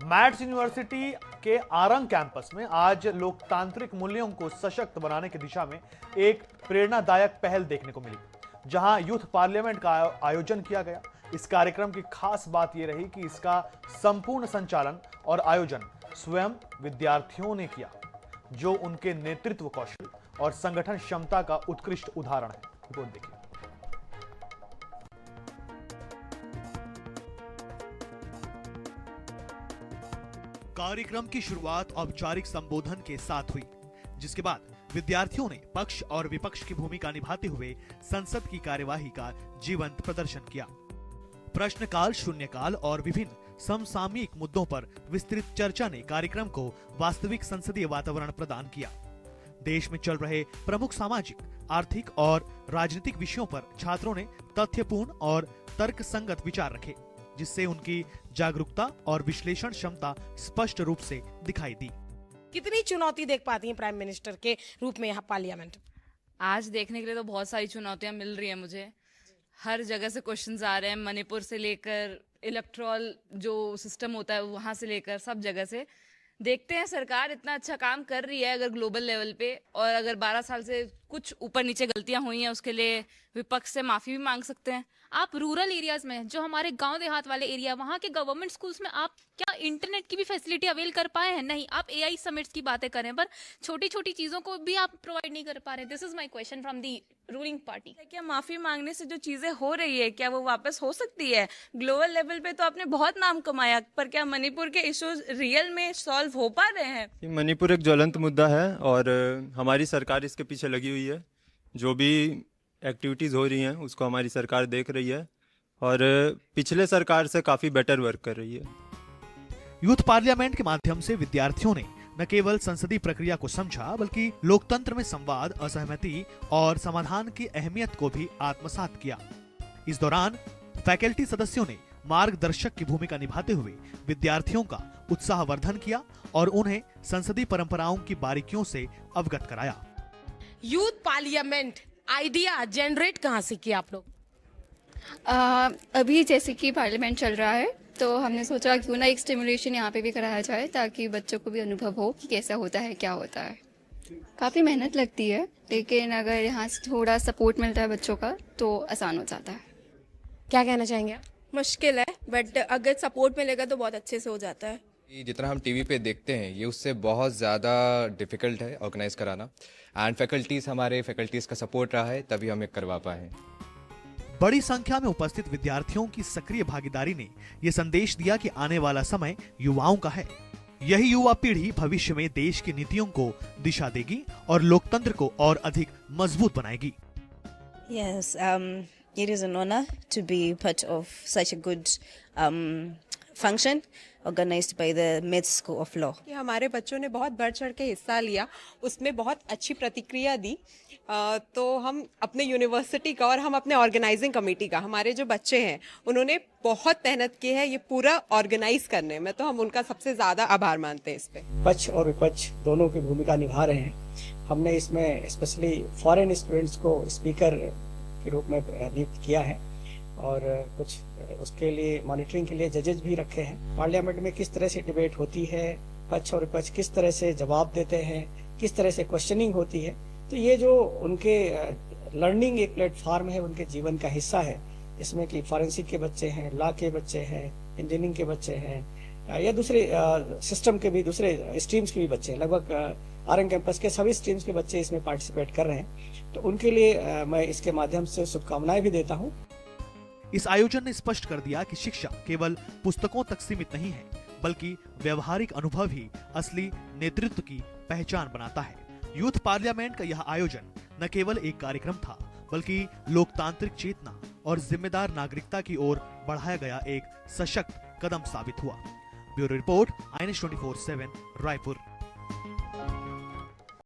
Mats university के Arang campus में आज लोकतांत्रिक मूल्यों को सशक्त बनाने की दिशा में एक प्रेरणादायक पहल देखने को मिली, जहां यूथ पार्लियामेंट का आयोजन किया गया। इस कार्यक्रम की खास बात यह रही कि इसका संपूर्ण संचालन और आयोजन स्वयं विद्यार्थियों ने किया, जो उनके नेतृत्व कौशल और संगठन क्षमता का उत्कृष्ट उदाहरण है। रिपोर्ट देखिए। कार्यक्रम की शुरुआत औपचारिक संबोधन के साथ हुई, जिसके बाद विद्यार्थियों ने पक्ष और विपक्ष की भूमिका निभाते हुए संसद की कार्यवाही का जीवंत प्रदर्शन किया। प्रश्नकाल, शून्यकाल और विभिन्न समसामयिक मुद्दों पर विस्तृत चर्चा ने कार्यक्रम को वास्तविक संसदीय वातावरण प्रदान किया। देश में चल रहे प्रमुख सामाजिक, आर्थिक और राजनीतिक विषयों पर छात्रों ने तथ्यपूर्ण और तर्कसंगत विचार रखे, जिससे उनकी जागरूकता और विश्लेषण क्षमता स्पष्ट रूप से दिखाई दी। कितनी चुनौती देख पाती हैं प्राइम मिनिस्टर के रूप में यहाँ पार्लियामेंट? आज देखने के लिए तो बहुत सारी चुनौतियां मिल रही है मुझे। हर जगह से क्वेश्चंस आ रहे हैं, मणिपुर से लेकर इलेक्ट्रल जो सिस्टम होता है वहां से लेकर सब जगह से। देखते हैं, सरकार इतना अच्छा काम कर रही है अगर ग्लोबल लेवल पे, और अगर 12 साल से कुछ ऊपर नीचे गलतियां हुई हैं उसके लिए विपक्ष से माफी भी मांग सकते हैं। आप रूरल एरियाज में, जो हमारे गांव देहात वाले एरिया, वहाँ के गवर्नमेंट स्कूल्स में आप क्या इंटरनेट की भी फैसिलिटी अवेल कर पाए हैं? नहीं। आप एआई समिट्स की बातें करें, पर छोटी छोटी चीजों को भी आप प्रोवाइड नहीं कर पा रहे। This is my question from the ruling party. क्या माफी मांगने से जो चीजें हो रही है क्या वो वापस हो सकती है? ग्लोबल लेवल पे तो आपने बहुत नाम कमाया, पर क्या मणिपुर के इश्यूज रियल में सॉल्व हो पा रहे हैं? मणिपुर एक ज्वलंत मुद्दा है और हमारी सरकार इसके पीछे लगी हुई है। जो भी एक्टिविटीज़ हो रही हैं उसको हमारी सरकार देख रही है और पिछले सरकार से काफ़ी बेटर वर्क कर रही है। यूथ पार्लियामेंट के माध्यम से विद्यार्थियों ने न केवल संसदीय प्रक्रिया को समझा, बल्कि लोकतंत्र में संवाद, असहमति और समाधान की अहमियत को भी आत्मसात किया। इस दौरान फैकल्टी सदस्यों ने मार्गदर्शक की भूमिका निभाते हुए विद्यार्थियों का उत्साहवर्धन किया और उन्हें संसदीय परंपराओं की बारीकियों से अवगत कराया। यूथ पार्लियामेंट आइडिया जनरेट कहाँ से किया आप लोग? अभी जैसे कि पार्लियामेंट चल रहा है तो हमने सोचा क्यों ना एक स्टिमुलेशन यहाँ पे भी कराया जाए, ताकि बच्चों को भी अनुभव हो कि कैसा होता है, क्या होता है। काफ़ी मेहनत लगती है, लेकिन अगर यहाँ से थोड़ा सपोर्ट मिलता है बच्चों का तो आसान हो जाता है। क्या कहना चाहेंगे? मुश्किल है, बट अगर सपोर्ट मिलेगा तो बहुत अच्छे से हो जाता है। जितना हम टीवी पे देखते हैं ये उससे बहुत ज़्यादा डिफ़िकल्ट है ऑर्गेनाइज कराना, एंड हमारे फैकल्टीज़ का सपोर्ट रहा है तभी हम एक करवा पाए। बड़ी संख्या में उपस्थित विद्यार्थियों की सक्रिय भागीदारी ने यह संदेश दिया कि आने वाला समय युवाओं का है। यही युवा पीढ़ी भविष्य में देश की नीतियों को दिशा देगी और लोकतंत्र को और अधिक मजबूत बनाएगी। Yes, it is an honor to be part of such a good function organized by the Med School of Law. कि हमारे बच्चों ने बहुत बढ़ चढ़ के हिस्सा लिया, उसमें बहुत अच्छी प्रतिक्रिया दी। तो हम अपने यूनिवर्सिटी का और हम अपने ऑर्गेनाइजिंग कमेटी का, हमारे जो बच्चे हैं उन्होंने बहुत मेहनत की है ये पूरा ऑर्गेनाइज करने में, तो हम उनका सबसे ज़्यादा आभार मानते हैं। इस पे पक्ष और विपक्ष दोनों की भूमिका निभा रहे हैं। हमने इसमें स्पेशली फॉरेन स्टूडेंट्स को स्पीकर के रूप में नियुक्त किया है और कुछ उसके लिए मॉनिटरिंग के लिए जजेस भी रखे हैं। पार्लियामेंट में किस तरह से डिबेट होती है, पक्ष और विपक्ष किस तरह से जवाब देते हैं, किस तरह से क्वेश्चनिंग होती है, तो ये जो उनके लर्निंग एक प्लेटफॉर्म है, उनके जीवन का हिस्सा है। इसमें कि फॉरेंसिक के बच्चे हैं, लॉ के बच्चे हैं, इंजीनियरिंग के बच्चे हैं या दूसरे सिस्टम के भी, दूसरे स्ट्रीम्स के भी बच्चे हैं। लगभग आरंग कैंपस के सभी स्ट्रीम्स के बच्चे इसमें पार्टिसिपेट कर रहे हैं, तो उनके लिए मैं इसके माध्यम से शुभकामनाएं भी देता हूँ। इस आयोजन ने स्पष्ट कर दिया कि शिक्षा केवल पुस्तकों तक सीमित नहीं है, बल्कि व्यवहारिक अनुभव ही असली नेतृत्व की पहचान बनाता है। यूथ पार्लियामेंट का यह आयोजन न केवल एक कार्यक्रम था, बल्कि लोकतांत्रिक चेतना और जिम्मेदार नागरिकता की ओर बढ़ाया गया एक सशक्त कदम साबित हुआ। Bureau report, INS 24/7 Raipur.